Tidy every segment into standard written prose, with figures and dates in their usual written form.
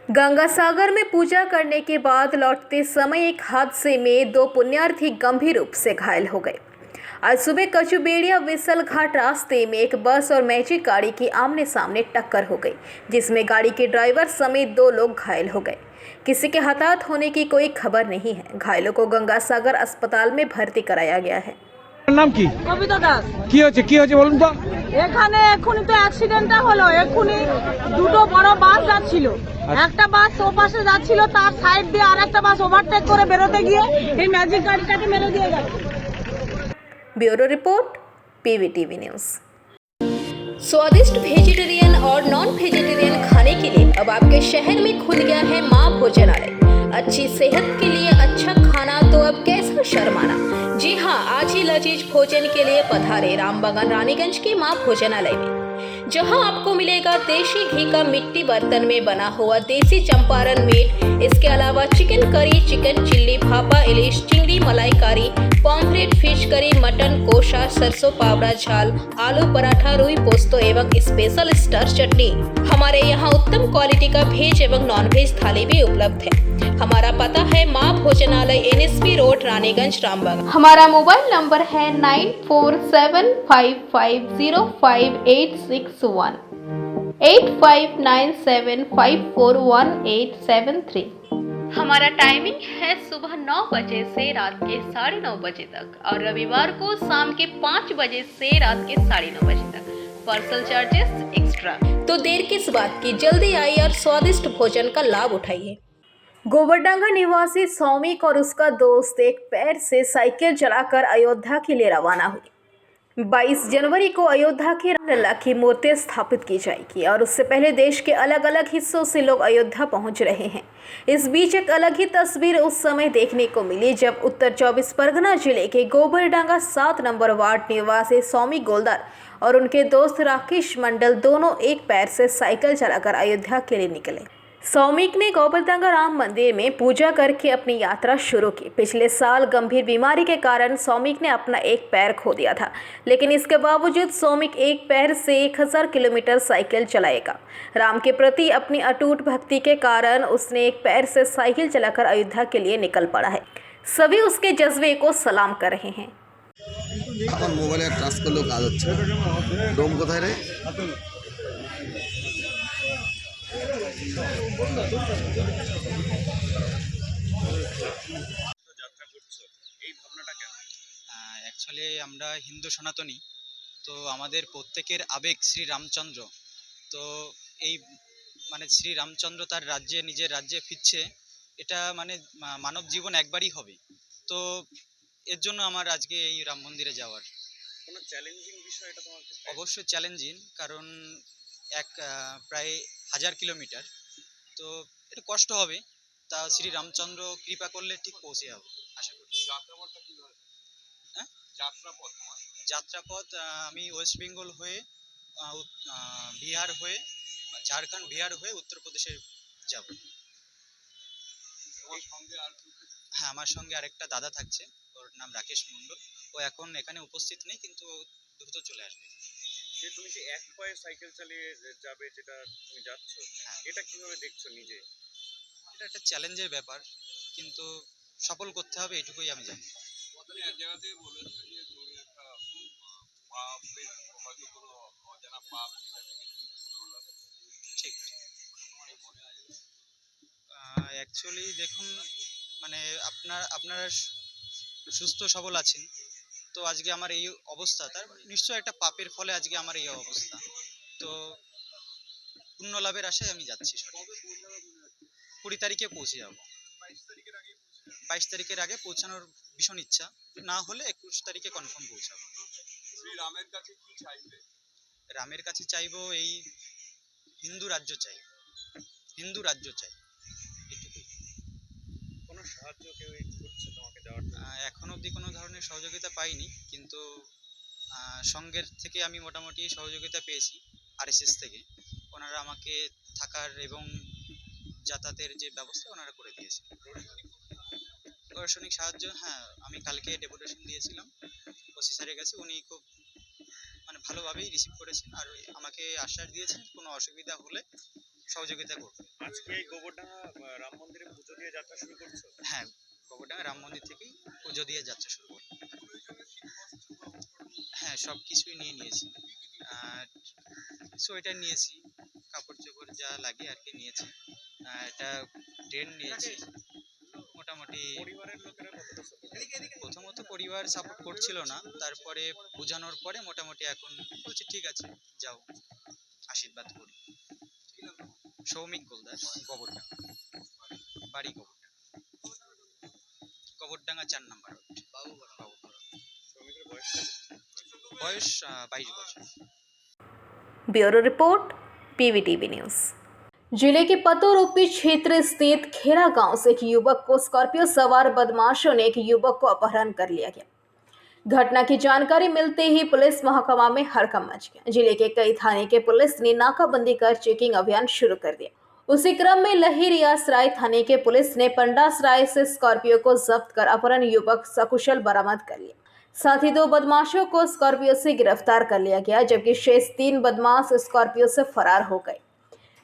गंगा सागर में पूजा करने के बाद लौटते समय एक हादसे में दो पुण्यार्थी गंभीर रूप से घायल हो गए। आज सुबह कचुबेड़िया विसल घाट रास्ते में एक बस और मैजिक गाड़ी की आमने सामने टक्कर हो गई, जिसमें गाड़ी के ड्राइवर समेत दो लोग घायल हो गए। किसी के हताहत होने की कोई खबर नहीं है। घायलों को गंगा सागर अस्पताल में भर्ती कराया गया है। নাম কি? কবিতা দাস। কি হয়েছে বলুন তো। এখানে এক্ষুনি তো অ্যাক্সিডেন্টটা হলো। এক্ষুনি দুটো বড় বাস যাচ্ছিল, একটা বাস ও পাশে যাচ্ছিল, তার সাইড দিয়ে আরেকটা বাস ওভারটেক করে বেরোতে গিয়ে এই ম্যাজিক গাড়িটাকে মেরে দিয়ে গেল। Bureau report, PVTV news. स्वादिष्ट वेजिटेरियन और नॉन वेजिटेरियन खाने के लिए अब आपके शहर में खुल गया है माँ भोजनालय। अच्छी सेहत के लिए अच्छा खाना तो अब कैसा शर्माना। जी हाँ, आज ही लजीज भोजन के लिए पधारे रामबगन रानीगंज के माँ भोजनालय में, जहां आपको मिलेगा देशी घी का मिट्टी बर्तन में बना हुआ देसी चंपारण मीट। इसके अलावा chicken curry, chicken chilli, bhapa ilish, chingri malaikari, pomfret, fish curry, mutton kosha, सरसों पावड़ा झाल, आलू पराठा, रुई पोस्तो एवं स्पेशल स्टार चटनी। हमारे यहाँ उत्तम क्वालिटी का वेज एवं नॉन वेज थाली भी उपलब्ध है। हमारा पता है माँ भोजनालय, NSP रोड, रानीगंज, रामबगन। हमारा मोबाइल नंबर है 9475505861, 8597541873। हमारा टाइमिंग है सुबह 9 बजे से रात के 9:30 बजे तक और रविवार को शाम के 5 बजे से रात के 9:30 बजे तक। Parcel charges extra. तो देर किस बात की, जल्दी आइए और स्वादिष्ट भोजन का लाभ उठाइए। गोबरडांगा निवासी सौमिक और उसका दोस्त एक पैर से साइकिल चलाकर अयोध्या के लिए रवाना हुए। 22 जनवरी को अयोध्या के रामलला की मूर्ति स्थापित की जाएगी और उससे पहले देश के अलग अलग हिस्सों से लोग अयोध्या पहुंच रहे हैं। इस बीच एक अलग ही तस्वीर उस समय देखने को मिली जब उत्तर 24 परगना जिले के गोबरडांगा 7 नंबर वार्ड निवासी सौमिक गोलदार और उनके दोस्त राकेश मंडल दोनों एक पैर से साइकिल चलाकर अयोध्या के लिए निकले। सौमिक ने गोबरडांगा राम मंदिर में पूजा करके अपनी यात्रा शुरू की। पिछले साल गंभीर बीमारी के कारण सौमिक ने अपना एक पैर खो दिया था, लेकिन इसके बावजूद सौमिक एक पैर से 1000 किलोमीटर साइकिल चलाएगा। राम के प्रति अपनी अटूट भक्ति के कारण उसने एक पैर से साइकिल चलाकर अयोध्या के लिए निकल पड़ा है। सभी उसके जज्बे को सलाम कर रहे हैं। অ্যাকচুয়ালি আমরা হিন্দু সনাতনী, তো আমাদের প্রত্যেকের আবেগ শ্রী রামচন্দ্র। তো এই শ্রী রামচন্দ্র তার রাজ্যে, নিজের রাজ্যে ফিরছে, এটা মানব জীবন একবারই হবে। তো এর জন্য আমার আজকে এই রাম মন্দিরে যাওয়ার। কোনো চ্যালেঞ্জিং বিষয় এটা তোমার? অবশ্যই চ্যালেঞ্জিং, কারণ প্রায় 1000 কিলোমিটার, তো একটু কষ্ট হবে। তা শ্রী রামচন্দ্র কৃপা করলে ঠিক পৌঁছে যাবো আশা করি। যাত্রাপথটা কিভাবে? হ্যাঁ, যাত্রাপথ আমি ওয়েস্ট বেঙ্গল হয়ে, বিহার হয়ে, ঝাড়খণ্ড, বিহার হয়ে উত্তরপ্রদেশে যাব। তোমার সঙ্গে আর কেউ? হ্যাঁ, আমার সঙ্গে আরেকটা দাদা থাকছে, ওর নাম রাকেশ মণ্ডল। ও এখন এখানে উপস্থিত নেই, কিন্তু দ্রুত চলে আসবে। তুমি যে এক পায়ে সাইকেল চালিয়ে যাবে, যেটা তুমি যাচ্ছ, এটা কিভাবে দেখছো নিজে? এটা একটা চ্যালেঞ্জের ব্যাপার, কিন্তু সফল করতে হবে, এটুকুই আমি জানি। এক জায়গা থেকে বলেছো যে তুমি একটা পাপের, হয়তো কোনো অজানা পাপ, এটা থেকে তুমি পুণ্য লাভ করছো। ঠিক। অ্যাকচুয়ালি দেখুন, আপনারা সুস্থ সবল আছেন, তো আজকে আমার এই অবস্থা, তার নিশ্চয় একটা পাপের ফলে আজকে আমার এই অবস্থা। তো পুণ্য লাভের আশায় আমি যাচ্ছি। 20 তারিখে পৌঁছে যাব। 22 তারিখের আগে পৌঁছানোর ভীষণ ইচ্ছা, না হলে 21 তারিখে কনফার্ম পৌঁছাবো। রামের কাছে কি চাইবে? রামের কাছে চাইবো এই হিন্দু রাজ্য চাই, হিন্দু রাজ্য চাই, এটুকুই। কোনো সাহায্য কেউ করছে তোমাকে যাওয়ার? এখন অবধি কোনো ধরনের সহযোগিতা পাইনি, কিন্তু সঙ্গের থেকে আমি মোটামুটি সহযোগিতা পেয়েছি RSS থেকে। ওনারা আমাকে থাকার এবং যাতায়াতের যে ব্যবস্থা ওনারা করে দিয়েছে। প্রশাসনিক সাহায্য, হ্যাঁ, আমি কালকে ডেপুটেশন দিয়েছিলাম ওসি স্যারের কাছে। উনি খুব ভালোভাবেই রিসিভ করেছেন আর আমাকে আশ্বাস দিয়েছেন কোনো অসুবিধা হলে সহযোগিতা করবে। আজকে এই গোবরডাঙ্গা রাম মন্দিরে পুজো দিয়ে যাত্রা শুরু করছো? হ্যাঁ, গোবরডাঙ্গা রাম মন্দির থেকেই পুজো দিয়ে যাত্রা শুরু করব। হ্যাঁ, সব কিছুই নিয়ে নিয়েছি। সোয়েটার নিয়েছি, কাপড় চোপড় যা লাগে আর কি নিয়েছি। একটা ট্রেন নিয়েছি। মোটামুটি পরিবারের লোকেরা কতটা support? প্রথমত পরিবার সাপোর্ট করছিল না, তারপরে বোঝানোর পরে মোটামুটি এখন বলছে ঠিক আছে যাও, আশীর্বাদ করি। সৌমিক গোলদার, গোবরডাঙ্গা, বাড়ি গোবরডাঙ্গা, গোবরডাঙ্গা 4 নম্বর রোড, বাবুপাড়া। শ্রমিকের বয়স কত? বয়স 22 বছর। Bureau report PVTV news. जिले के पतोरुपी क्षेत्र स्थित खेरा गांव से एक युवक को स्कॉर्पियो सवार बदमाशों ने एक युवक को अपहरण कर लिया गया। घटना की जानकारी मिलते ही पुलिस महकमा में हड़कंप मच गया। जिले के कई थाने के पुलिस ने नाकाबंदी कर चेकिंग अभियान शुरू कर दिया। उसी क्रम में लहिरियासराय थाने के पुलिस ने पंडासराय से स्कॉर्पियो को जब्त कर अपहरण युवक सकुशल बरामद कर लिया। साथ ही 2 बदमाशों को स्कॉर्पियो से गिरफ्तार कर लिया गया, जबकि शेष 3 बदमाश स्कॉर्पियो से फरार हो गए।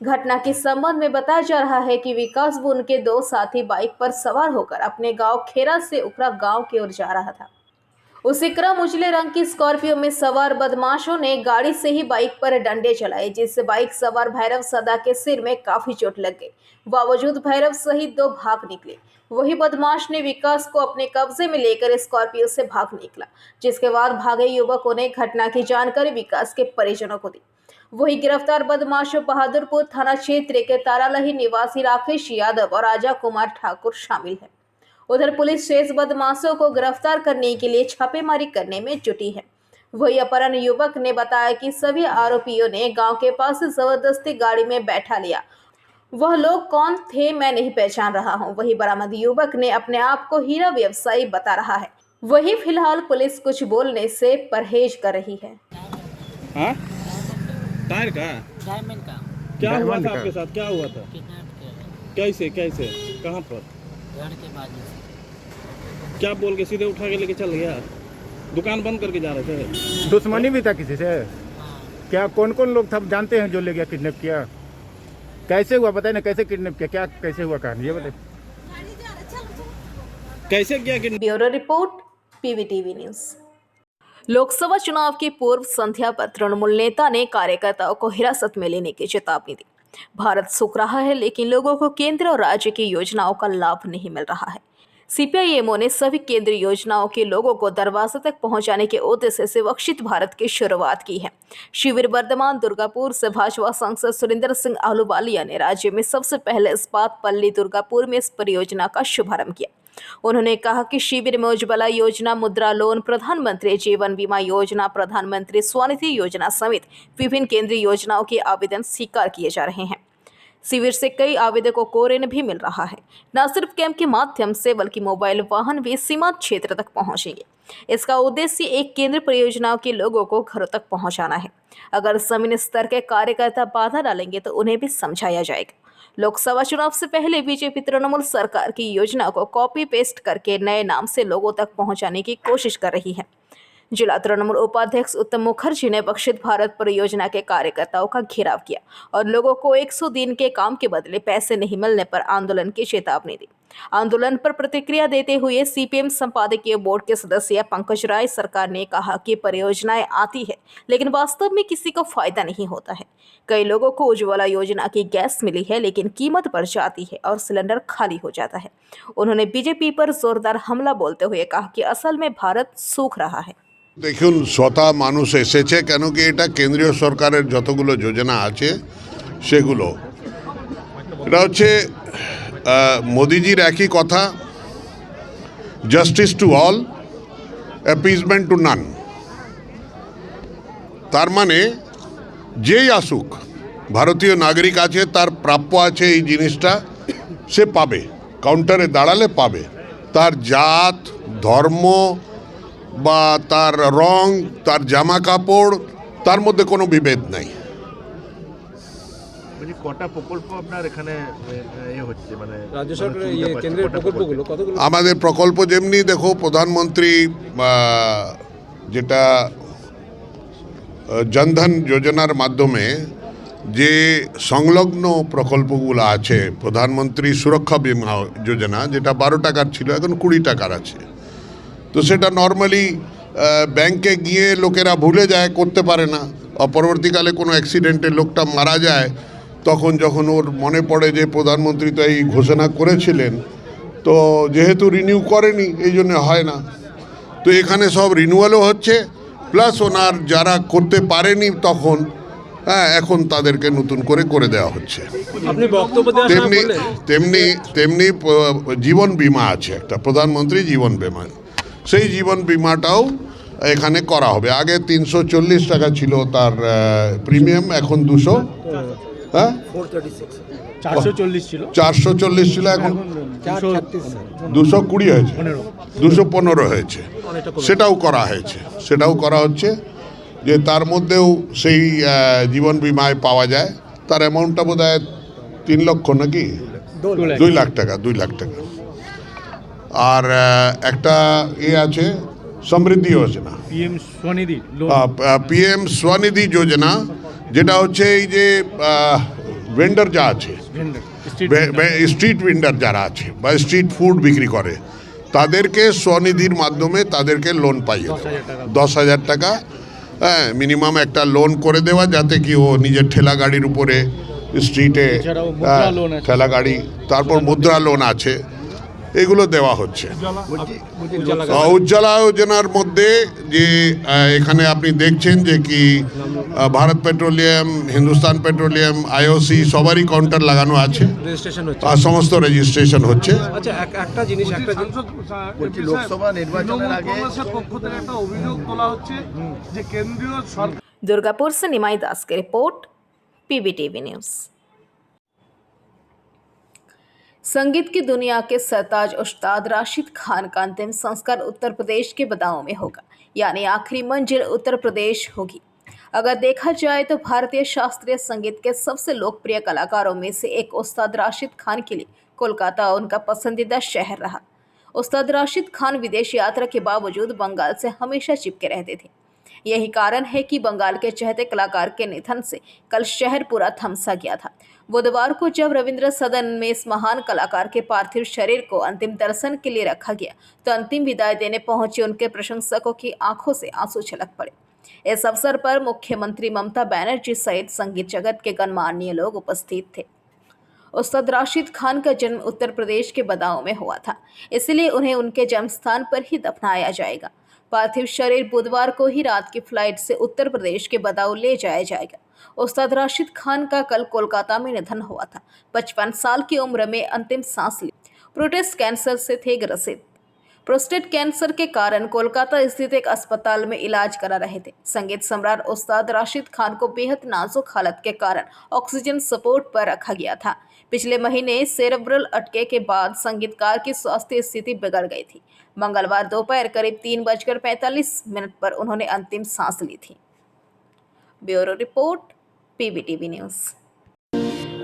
घटना के संबंध में बताया जा रहा है कि विकास व उनके 2 साथी बाइक पर सवार होकर अपने गांव खेरा से उपरा गांव की ओर जा रहा था। उसी क्रम उजले रंग की स्कॉर्पियो में सवार बदमाशों ने गाड़ी से ही बाइक पर डंडे चलाए, जिससे बाइक सवार भैरव सदा के सिर में काफी चोट लग गई। बावजूद भैरव सहित 2 भाग निकले। वही बदमाश ने विकास को अपने कब्जे में लेकर स्कॉर्पियो से भाग निकला, जिसके बाद भागे युवकों ने घटना की जानकारी विकास के परिजनों को दी। वही गिरफ्तार बदमाशों बहादुरपुर थाना क्षेत्र के तारालही निवासी राकेश यादव और राजा कुमार ठाकुर शामिल है। उधर पुलिस शेष बदमाशों को गिरफ्तार करने के लिए छापेमारी करने में जुटी है। वही अपहरण युवक ने बताया कि सभी आरोपियों ने गांव के पास से जबरदस्ती गाड़ी में बैठा लिया। वह लोग कौन थे मैं नहीं पहचान रहा हूं। वही बरामद युवक ने अपने आप को हीरा व्यवसायी बता रहा है। वही फिलहाल पुलिस कुछ बोलने से परहेज कर रही है। हाँ टायर का डायमंड का क्या हुआ था आपके साथ? क्या हुआ था? किडनैप किया है, कैसे कैसे कहाँ पर? घर के बाजू से। क्या बोल के सीधे उठा के लेके चल गया? दुकान बंद करके जा रहे थे? दुश्मनी भी था किसी से? हाँ, क्या कौन कौन लोग था जानते हैं जो ले गया किडनैप किया? कैसे हुआ बताइए ना, कैसे किडनैप किया, क्या कैसे हुआ कहानी ये बताइए। कैसे किया कि bureau report PVTV news. Lok Sabha चुनाव की पूर्व संध्या पर तृणमूल नेता ने कार्यकर्ताओं को हिरासत में लेने की चेतावनी दी। भारत सूख रहा है, लेकिन लोगों को केंद्र और राज्य की योजनाओं का लाभ नहीं मिल रहा है। सीपीआईएमओ ने सभी केंद्रीय योजनाओं के लोगों को दरवाजे तक पहुंचाने के उद्देश्य से विकसित भारत की शुरुआत की है। शिविर वर्धमान दुर्गापुर से भाजपा सांसद सुरेंद्र सिंह आहलूवालिया ने राज्य में सबसे पहले इस्पात पल्ली दुर्गापुर में इस परियोजना का शुभारंभ किया। उन्होंने कहा कि शिविर में उज्ज्वला योजना, मुद्रा लोन, प्रधानमंत्री जीवन बीमा योजना, प्रधानमंत्री स्वनिधि योजना समेत विभिन्न केंद्रीय योजनाओं के आवेदन स्वीकार किए जा रहे हैं। शिविर से कई आवेदकों को ऋण भी मिल रहा है। न सिर्फ कैंप के माध्यम से बल्कि मोबाइल वाहन भी सीमांत क्षेत्र तक पहुंचेंगे। इसका उद्देश्य एक केंद्र परियोजनाओं के लोगों को घरों तक पहुंचाना है। अगर जमीन स्तर के कार्यकर्ता बाधा डालेंगे तो उन्हें भी समझाया जाएगा। लोकसभा चुनाव से पहले बीजेपी तृणमूल सरकार की योजना को कॉपी पेस्ट करके नए नाम से लोगों तक पहुंचाने की कोशिश कर रही है। जिला तृणमूल उपाध्यक्ष उत्तम मुखर्जी ने विकसित भारत परियोजना के कार्यकर्ताओं का घेराव किया और लोगों को 100 दिन के काम के बदले पैसे नहीं मिलने पर आंदोलन की चेतावनी दी। आंदोलन पर प्रतिक्रिया देते हुए सीपीएम संपादकीय बोर्ड के सदस्य पंकज राय सरकार ने कहा कि परियोजनाएं आती है लेकिन वास्तव में किसी को फायदा नहीं होता है। कई लोगों को उज्ज्वला योजना की गैस मिली है लेकिन कीमत बढ़ जाती है और सिलेंडर खाली हो जाता है। उन्होंने बीजेपी पर जोरदार हमला बोलते हुए कहा कि असल में भारत सूख रहा है। দেখুন শতা মানুষ এসেছে কেন কি এটা কেন্দ্রীয় সরকারের যতগুলো যোজনা আছে সেগুলো এটা হচ্ছে মোদিজির একই কথা, justice to all, appeasement two নান। তার মানে যেই আসুক ভারতীয় নাগরিক আছে তার প্রাপ্য আছে এই জিনিসটা সে পাবে, কাউন্টারে দাঁড়ালে পাবে। তার জাত ধর্ম বা তার রং তার জামা কাপড় তার মধ্যে কোনো বিভেদ নাই। কটা প্রকল্প আপনার এখানে হচ্ছে মানে রাজ্য সরকারের কেন্দ্রের প্রকল্পগুলো কতগুলো? আমাদের প্রকল্প যেমনি দেখো প্রধানমন্ত্রী যেটা জনধন যোজনার মাধ্যমে যে সংলগ্ন প্রকল্পগুলো আছে, প্রধানমন্ত্রী সুরক্ষা বিমা যোজনা যেটা 12 টাকার ছিল এখন 20 টাকার আছে। তো সেটা নর্মালি ব্যাংকে গিয়ে লোকেরা ভুলে যায়, করতে পারে না। পরবর্তীকালে কোনো অ্যাক্সিডেন্টে লোকটা মারা যায়, তখন যখন ওর মনে পড়ে যে প্রধানমন্ত্রী তো এই ঘোষণা করেছিলেন, তো যেহেতু রিনিউ করেনি এই জন্য হয় না। তো এখানে সব রিনিউয়ালও হচ্ছে, প্লাস ওনার যারা করতে পারেনি তখন, হ্যাঁ, এখন তাদেরকে নতুন করে দেওয়া হচ্ছে। আপনি বক্তব্য দেওয়ার সময় তেমনি বললেন তেমনি তেমনি জীবন বীমা আছে একটা, প্রধানমন্ত্রী জীবন বীমা, সেই জীবন বীমাটাও এখানে করা হবে। আগে 340 টাকা ছিল তার প্রিমিয়াম, এখন 200, হ্যাঁ 440 ছিল, 440 ছিল, এখন 220 হয়েছে, 215 হয়েছে। সেটাও করা হচ্ছে যে তার মধ্যেও সেই জীবন বিমায় পাওয়া যায়। তার অ্যামাউন্টটা বোধ হয় 3 লক্ষ নাকি 2 লাখ টাকা। আর একটা আছে সমৃদ্ধি যোজনা, পিএম স্বনিধি যোজনা, যেটা হচ্ছে এই যে ভেন্ডার যা আছে, স্ট্রিট ভেন্ডার যারা আছে বা স্ট্রিট ফুড বিক্রি করে, তাদেরকে স্বনিধির মাধ্যমে তাদেরকে লোন পাইয়ে 10,000 টাকা, হ্যাঁ, মিনিমাম একটা লোন করে দেওয়া, যাতে কি ও নিজের ঠেলা গাড়ির উপরে স্ট্রিটে, ঠেলা গাড়ি, তারপর মুদ্রা লোন আছে, এগুলো দেওয়া হচ্ছে। উজ্জ্বলা যোজনার মধ্যে যে এখানে আপনি দেখছেন যে কি Bharat petroleum, Hindustan petroleum, IOC সবারই কাউন্টার লাগানো আছে, আর সমস্ত রেজিস্ট্রেশন হচ্ছে। একটা জিনিস বলছি লোকসভা নির্বাচনের আগে পক্ষ থেকে একটা অভিযোগ তোলা হচ্ছে যে কেন্দ্রীয় সরকার। दुर्गापुर से निमाई दास की रिपोर्ट, पीबीटीवी न्यूज़। संगीत की दुनिया के सरताज उस्ताद राशिद खान का अंतिम संस्कार उत्तर प्रदेश के बदाऊं में होगा, यानी आखिरी मंजिल उत्तर प्रदेश होगी। अगर देखा जाए तो भारतीय शास्त्रीय संगीत के सबसे लोकप्रिय कलाकारों में से एक उस्ताद राशिद खान के लिए कोलकाता उनका पसंदीदा शहर रहा। उस्ताद राशिद खान विदेश यात्रा के बावजूद बंगाल से हमेशा चिपके रहते थे। यही कारण है कि बंगाल के चहेते कलाकार के निधन से कल शहर पूरा थमसा गया था। बुधवार को जब रविंद्र सदन में इस महान कलाकार के पार्थिव शरीर को अंतिम दर्शन के लिए रखा गया, तो अंतिम विदाई देने पहुंचे उनके प्रशंसकों की आंखों से आंसू छलक पड़े। इस अवसर पर मुख्यमंत्री ममता बनर्जी सहित संगीत जगत के गणमान्य लोग उपस्थित थे। उस्ताद राशिद खान का जन्म उत्तर प्रदेश के बदाऊं में हुआ था, इसलिए उन्हें उनके जन्म स्थान पर ही दफनाया जाएगा। पार्थिव शरीर बुधवार को ही रात की फ्लाइट से उत्तर प्रदेश के बदाऊं ले जाया जाएगा। उस्ताद राशिद खान का कल कोलकाता में निधन हुआ था। 55 साल की उम्र में अंतिम सांस ली। प्रोस्टेट कैंसर से थे ग्रसित। प्रोस्टेट कैंसर के कारण कोलकाता स्थित एक अस्पताल में इलाज करा रहे थे। संगीत सम्राट उस्ताद राशिद खान को बेहद नाजुक हालत के कारण ऑक्सीजन सपोर्ट पर रखा गया था। पिछले महीने सेरेब्रल अटके के बाद संगीतकार की स्वास्थ्य स्थिति बिगड़ गई थी। मंगलवार दोपहर करीब 3:45 पर उन्होंने अंतिम सांस ली थी। Bureau report, PBTV news.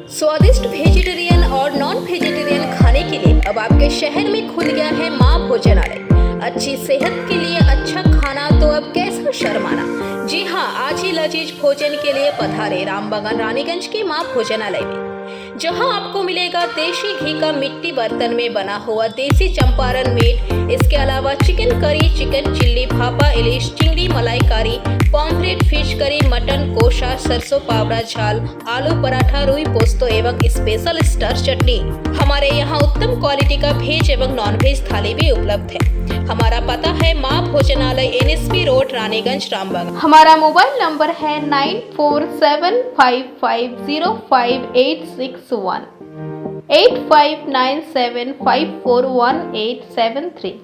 स्वादिष्ट वेजिटेरियन और नॉन वेजिटेरियन खाने के लिए अब आपके शहर में खुल गया है माँ भोजनालय। अच्छी सेहत के लिए अच्छा खाना तो अब कैसा शर्माना। जी हाँ, आज ही लजीज भोजन के लिए पधारे रामबगन रानीगंज के माँ भोजनालय में, जहां आपको मिलेगा देशी घी का मिट्टी बर्तन में बना हुआ देसी चंपारण मीट। इसके अलावा chicken curry, chicken chilli, bhapa ilish, chingri malaikari, pomfret, fish curry, mutton kosha, सरसों पावड़ा झाल, आलू पराठा, रुई पोस्तो एवं स्पेशल स्टार चटनी। हमारे यहाँ उत्तम क्वालिटी का वेज एवं नॉन वेज थाली भी उपलब्ध है। हमारा पता है माँ भोजनालय, NSP रोड, रानीगंज, रामबाग। हमारा मोबाइल नंबर है 9475505861, 8597541873।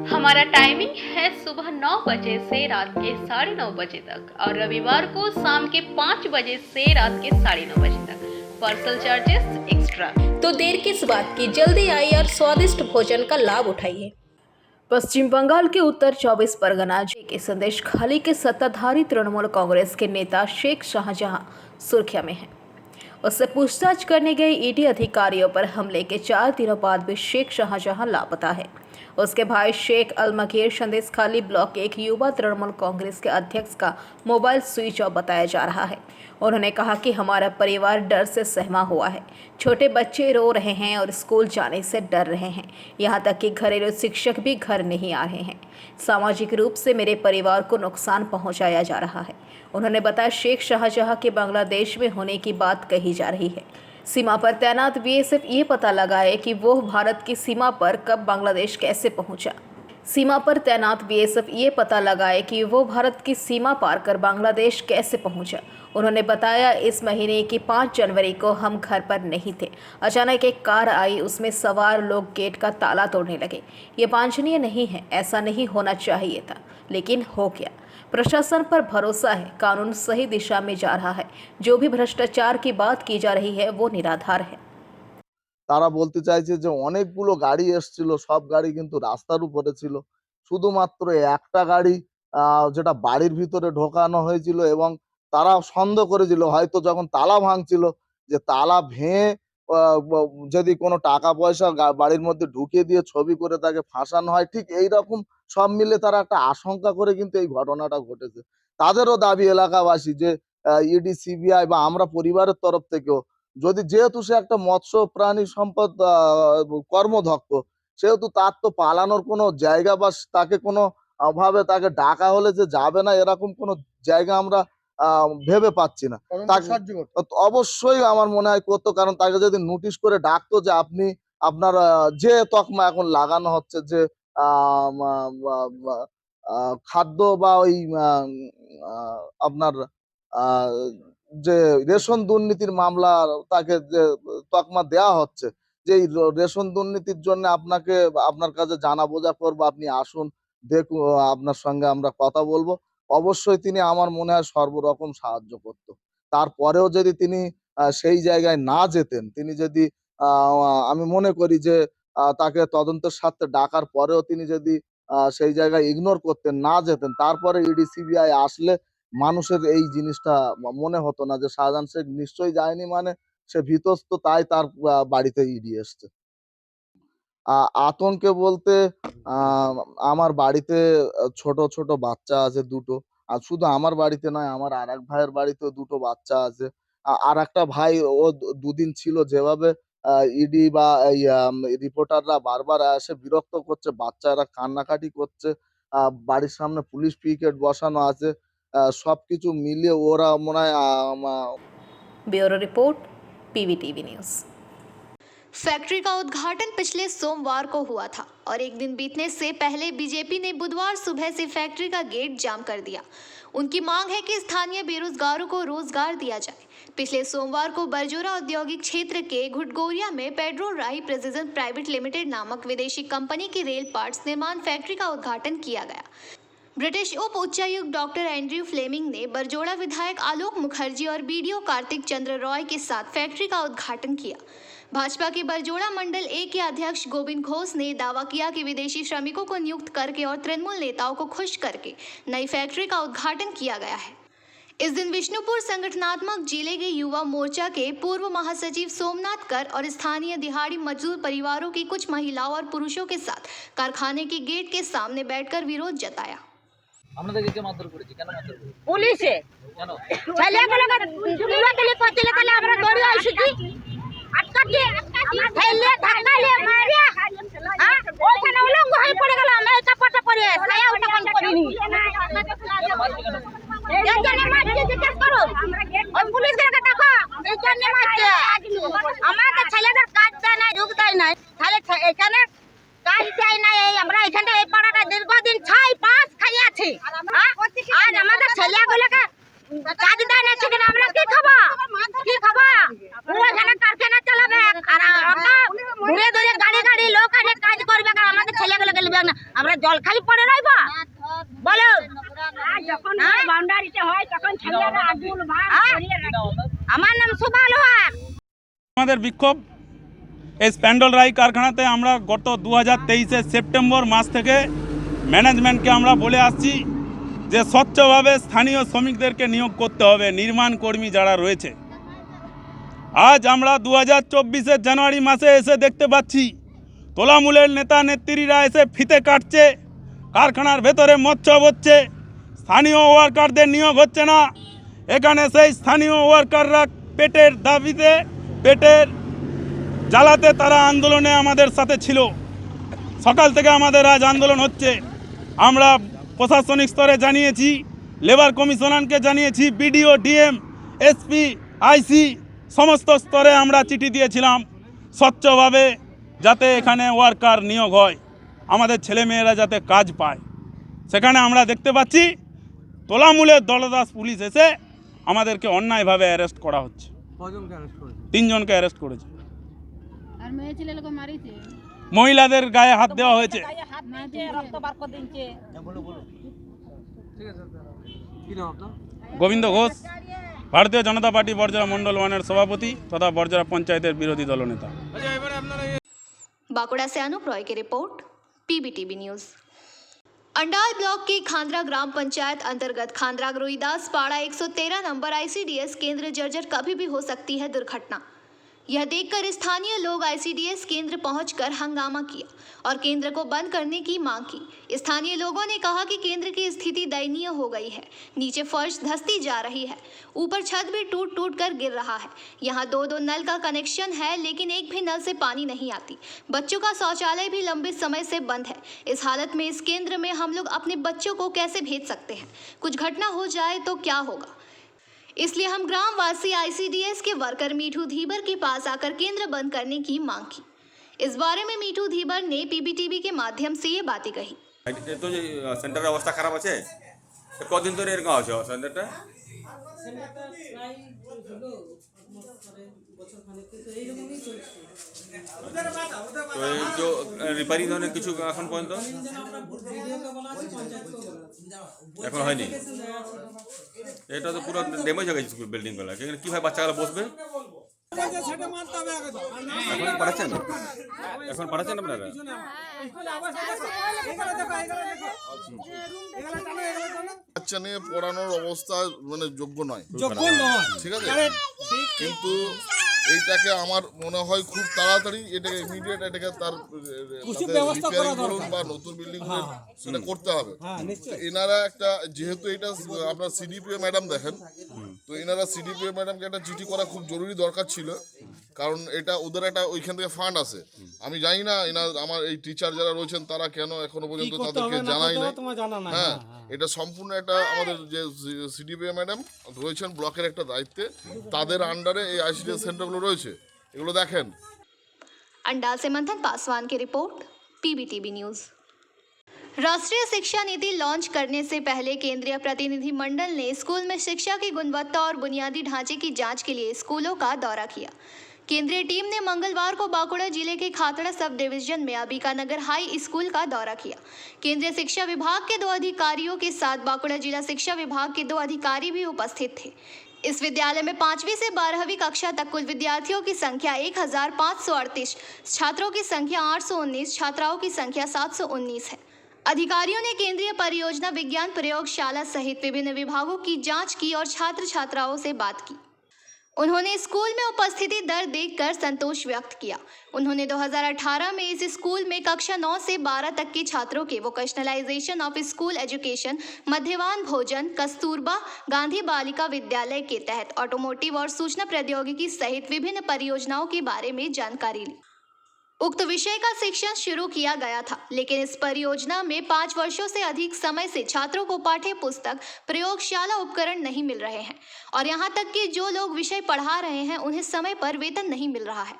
हमारा टाइमिंग है सुबह 9 बजे से रात के 9:30 बजे तक, और रविवार को शाम के 5 बजे से रात के 9:30 बजे तक। Parcel charges extra. तो देर किस बात की, जल्दी आइए और स्वादिष्ट भोजन का लाभ उठाइए। पश्चिम बंगाल के उत्तर 24 परगना के संदेश खाली के सत्ताधारी तृणमूल कांग्रेस के नेता शेख शाहजहां सुर्खिया में हैं। उससे पूछताछ करने गए ईडी अधिकारियों पर हमले के 4 दिनों बाद भी शेख शाहजहां लापता है। उसके भाई शेख अलमगीर संदेशखाली ब्लॉक के एक युवा तृणमूल कांग्रेस के अध्यक्ष का मोबाइल स्विच ऑफ बताया जा रहा है। उन्होंने कहा कि हमारा परिवार डर से सहमा हुआ है। छोटे बच्चे रो रहे हैं और स्कूल जाने से डर रहे हैं। यहाँ तक कि घरेलू शिक्षक भी घर नहीं आ रहे हैं। सामाजिक रूप से मेरे परिवार को नुकसान पहुँचाया जा रहा है। उन्होंने बताया शेख शाहजहां के बांग्लादेश में होने की बात कही जा रही है। सीमा पर तैनात बीएसएफ ये पता लगाए कि वो भारत की सीमा पर कब बांग्लादेश कैसे पहुंचा। सीमा पर तैनात बीएसएफ ये पता लगाए कि वो भारत की सीमा पार कर बांग्लादेश कैसे पहुंचा। उन्होंने बताया इस महीने की 5 जनवरी को हम घर पर नहीं थे। अचानक एक कार आई, उसमें सवार लोग गेट का ताला तोड़ने लगे। ये वांछनीय नहीं है, ऐसा नहीं होना चाहिए था, लेकिन हो गया। प्रशासन पर भरोसा है, कानून सही दिशा में जा रहा है। जो भी भ्रष्टाचार की बात की जा रही है वो निराधार है। তারা বলতে চাইছে যে অনেকগুলো গাড়ি এসছিল, সব গাড়ি কিন্তু রাস্তার উপরে ছিল। শুধুমাত্র একটা গাড়ি যেটা বাড়ির ভিতরে ঢোকানো হয়েছিল এবং তারা সন্দেহ করেছিল হয়তো যখন তালা ভাঙছিল যে তালা ভেঙে যদি কোনো টাকা পয়সা বাড়ির মধ্যে ঢুকিয়ে দিয়ে ছবি করে তাকে ফাঁসানো হয়, ঠিক এইরকম সব মিলে তারা একটা আশঙ্কা করে কিন্তু এই ঘটনাটা ঘটেছে। তাদেরও দাবি এলাকাবাসী যে ইডি, সিবিআই বা আমরা পরিবারের তরফ থেকেও যদি, যেহেতু সে একটা মৎস্য প্রাণী সম্পদ কর্মদক্ষ, সেহেতু তার তো পালানোর কোনো জায়গা বা তাকে কোনো ভাবে তাকে ডাকা হলে যে যাবে না এরকম কোনো জায়গা আমরা ভেবে পাচ্ছি না। তাকে অবশ্যই আমার মনে হয় করতো, কারণ তাকে যদি নোটিশ করে ডাকতো যে আপনি আপনার যে তকমা এখন লাগানো হচ্ছে যে খাদ্য বা ওই আপনার যে রেশন দুর্নীতির মামলা তাকে যে তকমা দেওয়া হচ্ছে, যে এই রেশন দুর্নীতির জন্য আপনাকে আপনার কাছে জানা বোঝা করবো, আপনি আসুন, দেখুন, আপনার সঙ্গে আমরা কথা বলবো, অবশ্যই তিনি আমার মনে হয় সর্বরকম সাহায্য করতো। তারপরেও যদি তিনি সেই জায়গায় না যেতেন, তিনি যদি আমি মনে করি যে তাকে তদন্তের স্বার্থে ডাকার পরেও তিনি যদি সেই জায়গায় ইগনোর করতেন, না যেতেন, তারপরে ইডি, সিবিআই আসলে মানুষের এই জিনিসটা মনে হতো না যে শাহজাহান শেখ নিশ্চয়ই যায়নি, মানে সে ভীতস্ত, তাই তার বাড়িতে ইডি এসছে। আতঙ্কে বলতে আমার বাড়িতে ছোট ছোট বাচ্চা আছে দুটো, আর শুধু আমার বাড়িতে নয়, আমার আর এক ভাইয়ের বাড়িতেও দুটো বাচ্চা আছে। আর একটা ভাই ও দুদিন ছিল, যেভাবে ইডি বা এই রিপোর্টাররা বারবার এসে বিরক্ত করছে, বাচ্চারা কান্নাকাটি করছে, বাড়ির সামনে পুলিশ পিকেট বসানো আছে, সবকিছু মিলিয়ে ওরা মনে হয় bureau report, PVTV news. Factory का उद्घाटन पिछले सोमवार को हुआ था और एक दिन बीतने से पहले बीजेपी ने बुधवार सुबह से फैक्ट्री का गेट जाम कर दिया। उनकी मांग है कि स्थानीय बेरोजगारों को रोजगार दिया जाए। पिछले सोमवार को बरजोरा औद्योगिक क्षेत्र के घुटगोरिया में पेड्रो राई प्रिसिजन प्राइवेट लिमिटेड नामक विदेशी कंपनी की रेल पार्ट्स निर्माण फैक्ट्री का उद्घाटन किया गया। ब्रिटिश उप उच्चायुक्त डॉक्टर एंड्रयू फ्लेमिंग ने बरजोड़ा विधायक आलोक मुखर्जी और बीडीओ कार्तिक चंद्र रॉय के साथ फैक्ट्री का उद्घाटन किया। भाजपा के बरजोड़ा मंडल ए के अध्यक्ष गोविंद घोष ने दावा किया कि विदेशी श्रमिकों को नियुक्त करके और तृणमूल नेताओं को खुश करके नई फैक्ट्री का उद्घाटन किया गया है। इस दिन विष्णुपुर संगठनात्मक जिले के युवा मोर्चा के पूर्व महासचिव सोमनाथ कर और स्थानीय दिहाड़ी मजदूर परिवारों की कुछ महिलाओं और पुरुषों के साथ कारखाने के गेट के सामने बैठकर विरोध जताया। পুলিশে ছেলেগুলোকে তুলে করছিল, তাহলে আমরা দৌড়ে আসছি, আটকাচ্ছে, ঠেলে ধাক্কালে মারিয়া ওইখানে উলঙ্গ হয়ে পড়ে গেল। আমরা এই কাপড়টা পরে ছায়া ওটা কোন করিনি, এই জন্য মারছে, জিজ্ঞেস করো ওই পুলিশগুলোকে দেখো, এই জন্য মারছে। আমাদের ছেলেদের কাজ দেয় না, ঢুক দেয় না, তাহলে এখানে কাজ দেয় না। এই আমরা এখানে এই পাড়াটা দীর্ঘদিন 6-5 খাই আছি, আর আমাদের ছেলেগুলোকে কাজ দেয় না, সেখানে আমরা কি খাবো, কি খাবো? ওখানে কারখানা চালাবে আর আমরা ঘুরে ঘুরে গাড়ি গাড়ি লোক আনে কাজ করবে, আর আমাদের ছেলেগুলোকে নেবে না। আমরা জল খালি পড়ে রইব? বলো, যখন বাউন্ডারিতে হয় তখন ছেলেরা আগুন ভাগ করিয়ে রাখে। আমার নাম সুবা লোহার। আমাদের বিক্ষোভ এই স্প্যান্ডল রাই কারখানাতে আমরা গত 2023 সেপ্টেম্বর মাস থেকে ম্যানেজমেন্টকে আমরা বলে আসছি যে স্বচ্ছভাবে স্থানীয় শ্রমিকদেরকে নিয়োগ করতে হবে, নির্মাণ কর্মী যারা রয়েছে। আজ আমরা 2024 জানুয়ারি মাসে এসে দেখতে পাচ্ছি তোলামূলের নেতা নেত্রীরা এসে ফিতে কাটছে, কারখানার ভেতরে মচ্ছব হচ্ছে, স্থানীয় ওয়ার্কারদের নিয়োগ হচ্ছে না। এখানে সেই স্থানীয় ওয়ার্কাররা পেটের দাবিতে, পেটের জ্বালাতে তারা আন্দোলনে আমাদের সাথে ছিল। সকাল থেকে আমাদের আজ আন্দোলন হচ্ছে। আমরা প্রশাসনিক স্তরে জানিয়েছি, লেবার কমিশনারকে জানিয়েছি, বিডিও, ডিএম, এসপি, আইসি সমস্ত স্তরে আমরা চিঠি দিয়েছিলাম স্বচ্ছভাবে যাতে এখানে ওয়ার্কার নিয়োগ হয়, আমাদের ছেলেমেয়েরা যাতে কাজ পায়। সেখানে আমরা দেখতে পাচ্ছি তোলামূলের দলদাস পুলিশ এসে আমাদেরকে অন্যায়ভাবে অ্যারেস্ট করা হচ্ছে। 3 জনকে অ্যারেস্ট করেছে। মহিলাদের গায়ে হাত দেওয়া হয়েছে। গোবিন্দ ঘোষ, ভারতীয় জনতা পার্টি বরজরা মন্ডল 1-এর সভাপতি তথা বরজরা পঞ্চায়েতের বিরোধী দলনেতা। बांकुड़ा से अनूप रॉय की रिपोर्ट, पीबीटीवी न्यूज। अंडाल ब्लॉक के खांद्रा ग्राम पंचायत अंतर्गत खांद्रा रोईदास पाड़ा 113 नंबर आईसीडीएस केंद्र जर्जर कभी भी हो सकती है दुर्घटना। यह देखकर स्थानीय लोग आईसीडीएस केंद्र पहुंचकर हंगामा किया और केंद्र को बंद करने की मांग की। स्थानीय लोगों ने कहा कि केंद्र की स्थिति दयनीय हो गई है, नीचे फर्श धंसती जा रही है, ऊपर छत भी टूट टूट कर गिर रहा है। यहाँ 2-2 नल का कनेक्शन है लेकिन एक भी नल से पानी नहीं आती। बच्चों का शौचालय भी लंबे समय से बंद है। इस हालत में इस केंद्र में हम लोग अपने बच्चों को कैसे भेज सकते हैं? कुछ घटना हो जाए तो क्या होगा? इसलिए हम ग्रामवासी आईसीडीएस के वर्कर मीठू धीबर के पास आकर केंद्र बंद करने की मांग की। इस बारे में मीठू धीबर ने पीबीटीवी के माध्यम से ये बातें कही। তো যে সেন্টারের অবস্থা খারাপ আছে, কদিন ধরে এরকম আছে সেন্টারটা? তো এই যে রিপেয়ারিং ধরনের কিছু এখন পর্যন্ত এখন হয়নি। এটা তো পুরো ড্যামেজ হয়ে গেছে স্কুল বিল্ডিং গুলো। এখানে কিভাবে বাচ্চাগুলো বসবে? এখন পাঠাচ্ছেন আপনারা? বাচ্চা নিয়ে পড়ানোর অবস্থা মানে যোগ্য নয়, ঠিক আছে, কিন্তু এইটাকে আমার মনে হয় খুব তাড়াতাড়ি এটাকে ইমিডিয়েট এটাকে তার রিপেয়ারিং করুন বা নতুন বিল্ডিং সেটা করতে হবে। এনারা একটা যেহেতু এটা আপনার সিডিপিও ম্যাডাম দেখেন, তো এনারা সিডিপিও ম্যাডামকে একটা চিঠি করা খুব জরুরি দরকার ছিল, কারণ এটা ওদের একটা ওইখান থেকে ফান্ড আছে। আমি জানি না আমার এই টিচার যারা রয়েছেন তারা কেন এখনো পর্যন্ত তাদেরকে জানাই নাই। হ্যাঁ, এটা সম্পূর্ণ একটা আমাদের যে সিডিপিও ম্যাডাম রয়েছেন ব্লকের একটা দায়িত্বে, তাদের আন্ডারে এই আইসিডিএস সেন্টারগুলো রয়েছে, এগুলো দেখেন। अंडाल से मंथन पासवान की रिपोर्ट, पीबीटीवी न्यूज। राष्ट्रीय शिक्षा नीति लॉन्च करने से पहले केंद्रीय प्रतिनिधिमंडल ने स्कूल में शिक्षा की गुणवत्ता और बुनियादी ढांचे की जांच के लिए स्कूलों का दौरा किया। केंद्रीय टीम ने मंगलवार को बांकुड़ा जिले के खातड़ा सब डिवीजन में अंबिकानगर हाई स्कूल का दौरा किया। केंद्रीय शिक्षा विभाग के 2 अधिकारियों के साथ बांकुड़ा जिला शिक्षा विभाग के 2 अधिकारी भी उपस्थित थे। इस विद्यालय में 5वीं से 12वीं कक्षा तक कुल विद्यार्थियों की संख्या 1538, छात्रों की संख्या 819, छात्राओं की संख्या 719 है। अधिकारियों ने केंद्रीय परियोजना विज्ञान प्रयोगशाला सहित विभिन्न विभागों की जांच की और छात्र छात्राओं से बात की। उन्होंने स्कूल में उपस्थिति दर देखकर संतोष व्यक्त किया। उन्होंने 2018 में इस स्कूल में कक्षा 9 से 12 तक के छात्रों के वोकेशनलाइजेशन ऑफ स्कूल एजुकेशन, मध्यवान भोजन, कस्तूरबा गांधी बालिका विद्यालय के तहत ऑटोमोटिव और सूचना प्रौद्योगिकी सहित विभिन्न परियोजनाओं के बारे में जानकारी ली। उक्त विषय का शिक्षण शुरू किया गया था, लेकिन इस परियोजना में 5 वर्षों से अधिक समय से छात्रों को पाठ्य पुस्तक, प्रयोगशाला उपकरण नहीं मिल रहे हैं और यहाँ तक कि जो लोग विषय पढ़ा रहे हैं उन्हें समय पर वेतन नहीं मिल रहा है।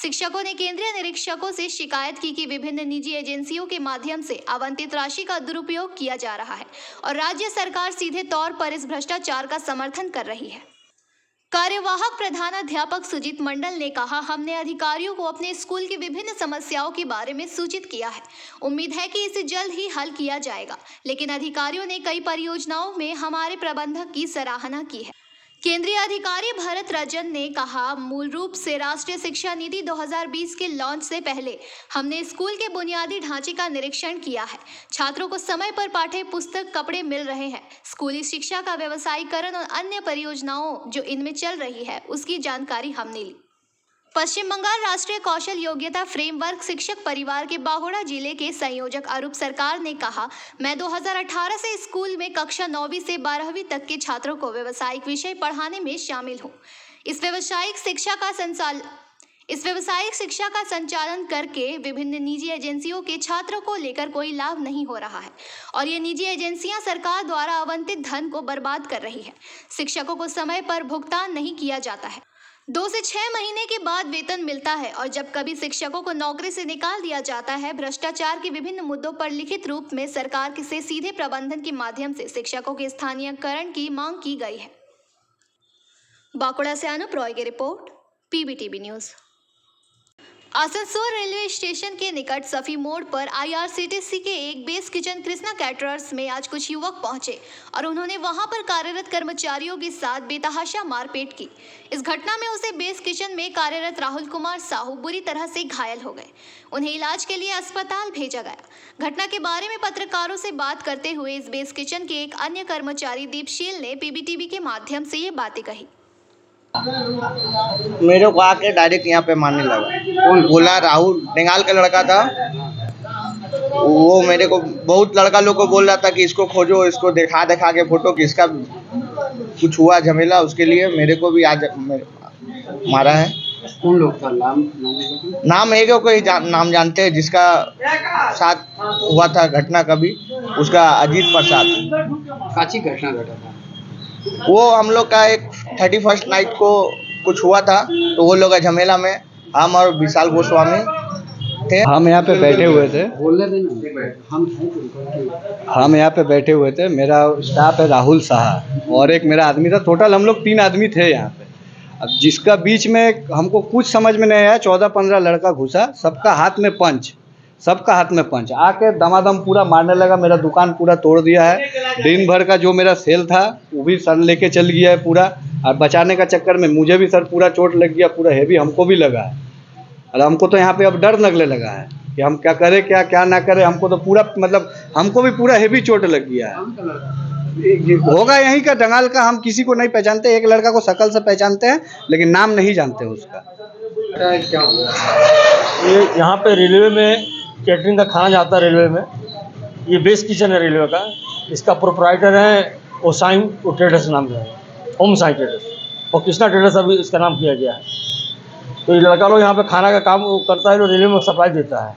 शिक्षकों ने केंद्रीय निरीक्षकों से शिकायत की कि विभिन्न निजी एजेंसियों के माध्यम से आवंटित राशि का दुरुपयोग किया जा रहा है और राज्य सरकार सीधे तौर पर इस भ्रष्टाचार का समर्थन कर रही है। कार्यवाहक प्रधानाध्यापक सुजीत मंडल ने कहा, हमने अधिकारियों को अपने स्कूल की विभिन्न समस्याओं के बारे में सूचित किया है। उम्मीद है कि इसे जल्द ही हल किया जाएगा, लेकिन अधिकारियों ने कई परियोजनाओं में हमारे प्रबंधक की सराहना की है। केंद्रीय अधिकारी भरत रंजन ने कहा, मूल रूप से राष्ट्रीय शिक्षा नीति 2020 के लॉन्च से पहले हमने स्कूल के बुनियादी ढांचे का निरीक्षण किया है। छात्रों को समय पर पाठ्य पुस्तक, कपड़े मिल रहे हैं। स्कूली शिक्षा का व्यवसायीकरण और अन्य परियोजनाओं जो इनमें चल रही है उसकी जानकारी हमने ली। पश्चिम बंगाल राष्ट्रीय कौशल योग्यता फ्रेमवर्क शिक्षक परिवार के बागोड़ा जिले के संयोजक अरूप सरकार ने कहा, मैं 2018 से स्कूल में कक्षा 9वीं से 12वीं तक के छात्रों को व्यावसायिक विषय पढ़ाने में शामिल हूँ। इस व्यावसायिक शिक्षा का संचालन करके विभिन्न निजी एजेंसियों के छात्रों को लेकर कोई लाभ नहीं हो रहा है और ये निजी एजेंसियां सरकार द्वारा आवंटित धन को बर्बाद कर रही है। शिक्षकों को समय पर भुगतान नहीं किया जाता है। 2 से 6 महीने के बाद वेतन मिलता है और जब कभी शिक्षकों को नौकरी से निकाल दिया जाता है। भ्रष्टाचार के विभिन्न मुद्दों पर लिखित रूप में सरकार से सीधे प्रबंधन के माध्यम से शिक्षकों के स्थानीयकरण की मांग की गई है। बांकुड़ा से अनुप रॉय की report, PBTV news. Asansol railway station के निकट सफी मोड़ पर IRCTC के एक बेस किचन कृष्णा कैटरर्स में आज कुछ युवक पहुंचे और उन्होंने वहां पर कार्यरत कर्मचारियों के साथ बेतहाशा मारपीट की। इस घटना में उसे बेस किचन में कार्यरत राहुल कुमार साहू बुरी तरह से घायल हो गए। उन्हें इलाज के लिए अस्पताल भेजा गया। घटना के बारे में पत्रकारों से बात करते हुए इस बेस किचन के एक अन्य कर्मचारी दीपशील ने PBTV के माध्यम से ये बातें कही। मेरे को आके डायरेक्ट यहाँ पे मारने लगा। बोला राहुल बंगाल का लड़का था, वो मेरे को बहुत लड़का लोग को बोल रहा था कि इसको खोजो, इसको दिखा के फोटो किसका कुछ हुआ झमेला, उसके लिए मेरे को भी आज मारा है। कौन लोग था? नाम एक कोई नाम जानते हैं जिसका साथ हुआ था घटना कभी, उसका अजीत प्रसाद। काची घटना घटा था? वो हम लोग का एक 31st नाइट को कुछ हुआ था, तो वो लोग झमेला में हम और विशाल गोस्वामी थे। हम यहाँ पे बैठे हुए थे, हम यहाँ पे बैठे हुए थे। मेरा स्टाफ है राहुल साहा और एक मेरा आदमी था। टोटल हम लोग 3 आदमी थे यहाँ पे। अब जिसका बीच में हमको कुछ समझ में नहीं आया, 14-15 लड़का घुसा, सबका हाथ में पंच आके दमादम पूरा मारने लगा। मेरा दुकान पूरा तोड़ दिया है। दिन भर का जो मेरा सेल था वो भी सर लेके चल गया है पूरा, और बचाने का चक्कर में मुझे भी सर पूरा चोट लग गया, पूरा हेवी हमको भी लगा है। और हमको तो यहाँ पे अब डर लगने लगा है कि हम क्या करें क्या ना करें। हमको तो पूरा मतलब हमको भी पूरा हेवी चोट लग गया है। होगा यहीं का दंगाल का, हम किसी को नहीं पहचानते। एक लड़का को शक्ल से पहचानते हैं लेकिन नाम नहीं जानते उसका। ये यहाँ पे रेलवे में कैटरिंग का खाना जाता है रेलवे में। ये बेस किचन है रेलवे का। इसका प्रोप्राइटर है ओसाइन ट्रेडर्स नाम है, ओम साई ट्रेडर्स, और कृष्णा ट्रेडर्स अभी इसका नाम किया गया है। तो ये लड़का लोग यहाँ पे खाना का काम करता है, जो रेलवे में सप्लाई देता है।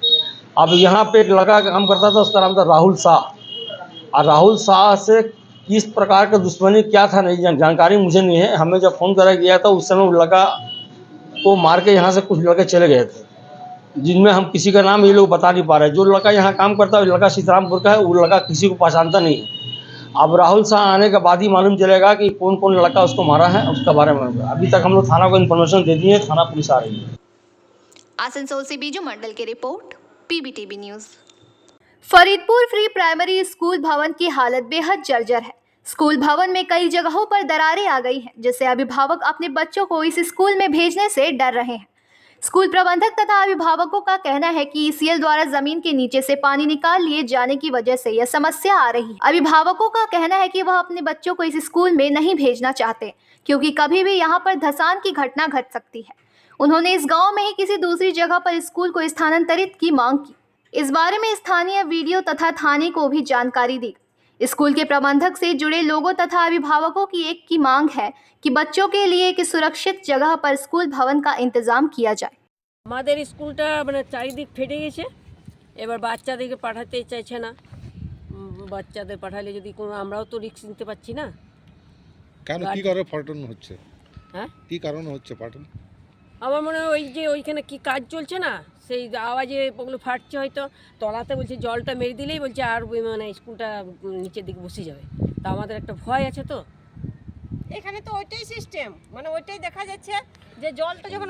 अब यहाँ पे एक लड़का काम करता था, उसका नाम था राहुल शाह। और राहुल शाह से किस प्रकार का दुश्मनी क्या था नहीं जानकारी मुझे नहीं है। हमें जब फ़ोन करा गया था उस समय वो लड़का को मार के यहाँ से कुछ लड़के चले गए थे, जिनमें हम किसी का नाम ये लोग बता नहीं पा रहे। जो लड़का यहाँ काम करता है वो लड़का सीतारामपुर का है, वो लड़का किसी को पहचानता नहीं है। अब राहुल शाह आने के बाद ही मालूम चलेगा कि कौन कौन लड़का उसको मारा है, उसका बारे में। अभी तक हम लोग थाना को इन्फॉर्मेशन दे दिए, थाना पुलिस आ रही है। आसनसोल से बीजू मंडल की report, PBTV news. Faridpur pre primary school भवन की हालत बेहद जर्जर है। स्कूल भवन में कई जगहों पर दरारें आ गई हैं, जिससे अभिभावक अपने बच्चों को इस स्कूल में भेजने से डर रहे हैं। स्कूल प्रबंधक तथा अभिभावकों का कहना है कि ECL द्वारा जमीन के नीचे से पानी निकाल लिए जाने की वजह से यह समस्या आ रही है। अभिभावकों का कहना है कि वह अपने बच्चों को इस स्कूल में नहीं भेजना चाहते, क्योंकि कभी भी यहाँ पर धंसान की घटना घट सकती है। उन्होंने इस गाँव में ही किसी दूसरी जगह पर स्कूल को स्थानांतरित की मांग की। इस बारे में स्थानीय वीडियो तथा थाने को भी जानकारी दी। स्कूल के प्रबंधक से जुड़े लोगों तथा अभिभावकों की एक की मांग है कि बच्चों के लिए एक सुरक्षित जगह पर स्कूल भवन का इंतजाम किया जाए। हमारे स्कूलটা মানে চারিদিক ফেটে গেছে। এবার বাচ্চাদেরকে পাঠাতে চাইছে না। বাচ্চাদের পাঠালে যদি কোনো আমরাও তো রিস্ক নিতে পারছি না। কেন কি করে ফাটন হচ্ছে? হ্যাঁ, কি কারণে হচ্ছে ফাটন? আমার মনে হয় ওই যে ওইখানে কি কাজ চলছে না, সেই আওয়াজে ওগুলো ফাটছে। হয়তো তলাতে বলছে জলটা মেরে দিলেই বলছে আর মানে স্কুলটা নিচের দিকে বসে যাবে। তা আমাদের একটা ভয় আছে। তো এখানে তো ওইটাই সিস্টেম, মানে ওইটাই দেখা যাচ্ছে যে জলটা যখন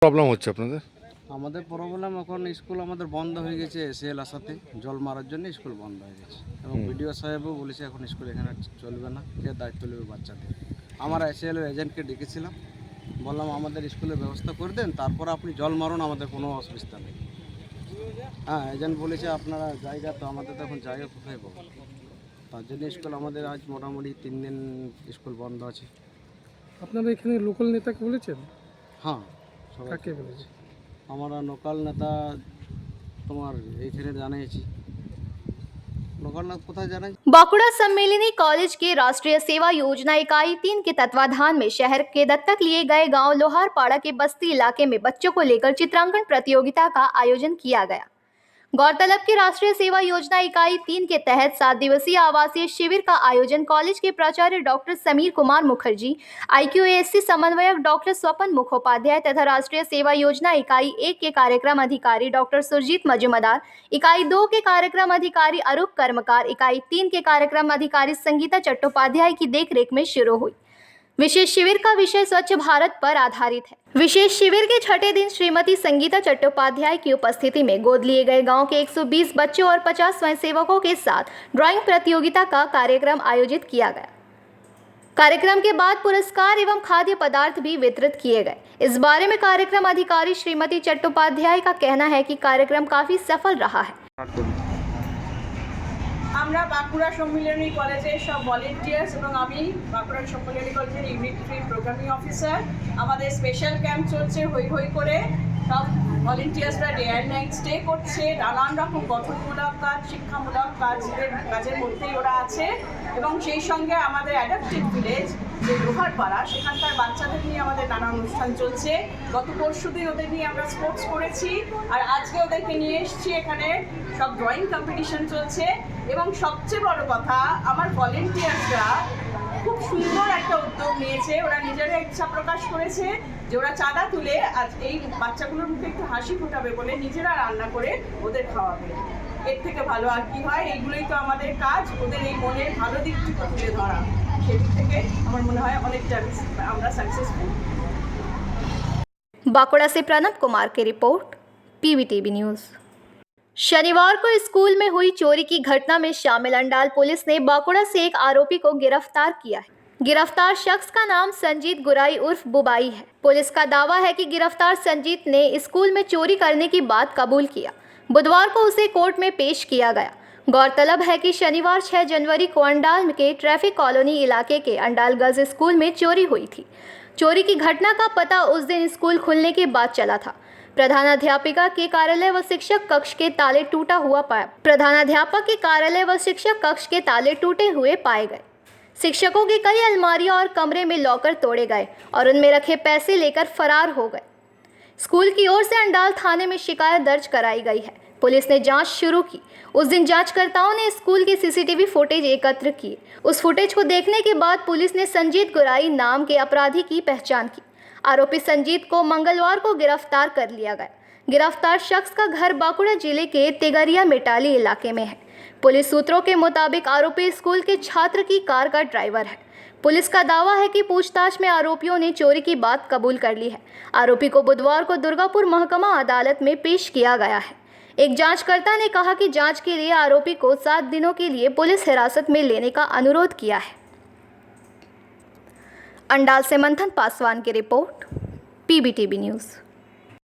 প্রবলেম হচ্ছে আপনাদের? আমাদের প্রবলেম এখন স্কুল আমাদের বন্ধ হয়ে গেছে। SL আসাতে জল মারার জন্য স্কুল বন্ধ হয়ে গেছে এবং বিডিও সাহেবও বলেছে এখন স্কুল এখানে চলবে না, কে দায়িত্ব নেবে বাচ্চাদের। আমরা SL এজেন্টকে ডেকেছিলাম, বললাম আমাদের স্কুলের ব্যবস্থা করে দেন, তারপর আপনি জল মারুন, আমাদের কোনো অসুবিধা নেই। হ্যাঁ, এজেন্ট বলেছে আপনারা জায়গা, তো আমাদের তো এখন জায়গা কোথায় পাবো? তার জন্য স্কুল আমাদের আজ মোটামুটি 3 দিন স্কুল বন্ধ আছে। আপনারা এখানে লোকাল নেতাকে বলেছেন? হ্যাঁ, কাকে বলেছে? আমরা লোকাল নেতা তোমার এইখানে জানিয়েছি। लोकल नेता কোথায় জানাই? बांकुड़ा सम्मेलनी कॉलेज के राष्ट्रीय सेवा योजना इकाई 3 के तत्वाधान में शहर के दत्तक लिए गए गांव लोहारपाड़ा के बस्ती इलाके में बच्चों को लेकर चित्रांकन प्रतियोगिता का आयोजन किया गया। गौरतलब की राष्ट्रीय सेवा योजना इकाई 3 के तहत 7 दिवसीय आवासीय शिविर का आयोजन कॉलेज के प्राचार्य डॉक्टर समीर कुमार मुखर्जी, IQASC समन्वयक डॉक्टर स्वपन मुखोपाध्याय तथा राष्ट्रीय सेवा योजना इकाई 1 के कार्यक्रम अधिकारी डॉक्टर सुरजीत मजुमदार, इकाई 2 के कार्यक्रम अधिकारी अरूप कर्मकार, इकाई 3 के कार्यक्रम अधिकारी संगीता चट्टोपाध्याय की देखरेख में शुरू हुई। विशेष शिविर का विषय स्वच्छ भारत पर आधारित है। विशेष शिविर के छठे दिन श्रीमती संगीता चट्टोपाध्याय की उपस्थिति में गोद लिए गए गांव के 120 बच्चों और 50 स्वयंसेवकों के साथ ड्राइंग प्रतियोगिता का कार्यक्रम आयोजित किया गया। कार्यक्रम के बाद पुरस्कार एवं खाद्य पदार्थ भी वितरित किए गए। इस बारे में कार्यक्रम अधिकारी श्रीमती चट्टोपाध्याय का कहना है कि कार्यक्रम काफी सफल रहा है। আমরা বাঁকুড়া সম্মিলনী কলেজের সব ভলেন্টিয়ার্স এবং আমি বাঁকুড়া সম্মিলনী কলেজের ইউনিট 3 প্রোগ্রামিং অফিসার, আমাদের স্পেশাল ক্যাম্প চলছে হই হই করে। সব ভলেন্টিয়ার্সরা ডে অ্যান্ড নাইট স্টে করছে, নানান রকম গঠনমূলক কাজ, শিক্ষামূলক কাজের মধ্যেই ওরা আছে। এবং সেই সঙ্গে আমাদের অ্যাডাপ্টিভ ভিলেজ যে লোহারপাড়া, সেখানকার বাচ্চাদের নিয়ে আমাদের নানা অনুষ্ঠান চলছে। গত পরশুদিন ওদের নিয়ে আমরা স্পোর্টস করেছি, আর আজকে ওদেরকে নিয়ে এসেছি এখানে সব ড্রয়িং কম্পিটিশন চলছে। এবং সবচেয়ে বড় কথা, আমার ভলেন্টিয়ার্সরা খুব সুন্দর একটা উদ্যোগ নিয়েছে। ওরা নিজেরা ইচ্ছা প্রকাশ করেছে যে ওরা চাঁদা তুলে আজ এই বাচ্চাগুলোর মুখে একটু হাসি ফোটাবে বলে নিজেরা রান্না করে ওদের খাওয়াবে। এর থেকে ভালো আর কি হয়? এইগুলোই তো আমাদের কাজ, ওদের এই মনের ভালো দিকটুকু তুলে ধরা। সেদিক থেকে আমার মনে হয় অনেকটা আমরা সাকসেসফুল। बांकुड़ा से प्रणब कुमार की रिपोर्ट, PVTV न्यूज। शनिवार को स्कूल में हुई चोरी की घटना में शामिल अंडाल पुलिस ने बांकुड़ा से एक आरोपी को गिरफ्तार किया है। गिरफ्तार शख्स का नाम संजीत गुराई उर्फ बुबाई है। पुलिस का दावा है कि गिरफ्तार संजीत ने स्कूल में चोरी करने की बात कबूल किया। बुधवार को उसे कोर्ट में पेश किया गया। गौरतलब है कि शनिवार 6 जनवरी को अंडाल के ट्रैफिक कॉलोनी इलाके के अंडाल गर्ल्स स्कूल में चोरी हुई थी। चोरी की घटना का पता उस दिन स्कूल खुलने के बाद चला था। प्रधानाध्यापिका के कार्यालय व शिक्षक कक्ष के ताले टूटा हुआ पाया। प्रधानाध्यापक के कार्यालय व शिक्षक कक्ष के ताले टूटे हुए पाए गए। शिक्षकों की कई अलमारियां और कमरे में लॉकर तोड़े गए और उनमें रखे पैसे लेकर फरार हो गए। स्कूल की ओर से अंडाल थाने में शिकायत दर्ज कराई गई है। पुलिस ने जांच शुरू की। उस दिन जांचकर्ताओं ने स्कूल की CCTV फुटेज एकत्र किए। उस फुटेज को देखने के बाद पुलिस ने संजीत गुराई नाम के अपराधी की पहचान की। आरोपी संजीत को मंगलवार को गिरफ्तार कर लिया गया। गिरफ्तार शख्स का घर बांकुड़ा जिले के तेगरिया मेटाली इलाके में है। पुलिस सूत्रों के मुताबिक आरोपी स्कूल के छात्र की कार का ड्राइवर है। पुलिस का दावा है कि पूछताछ में आरोपियों ने चोरी की बात कबूल कर ली है। आरोपी को बुधवार को दुर्गापुर महकमा अदालत में पेश किया गया है। एक जांचकर्ता ने कहा कि जांच के लिए आरोपी को 7 दिनों के लिए पुलिस हिरासत में लेने का अनुरोध किया है। अंडाल से मंथन पासवान की रिपोर्ट, PVTV न्यूज।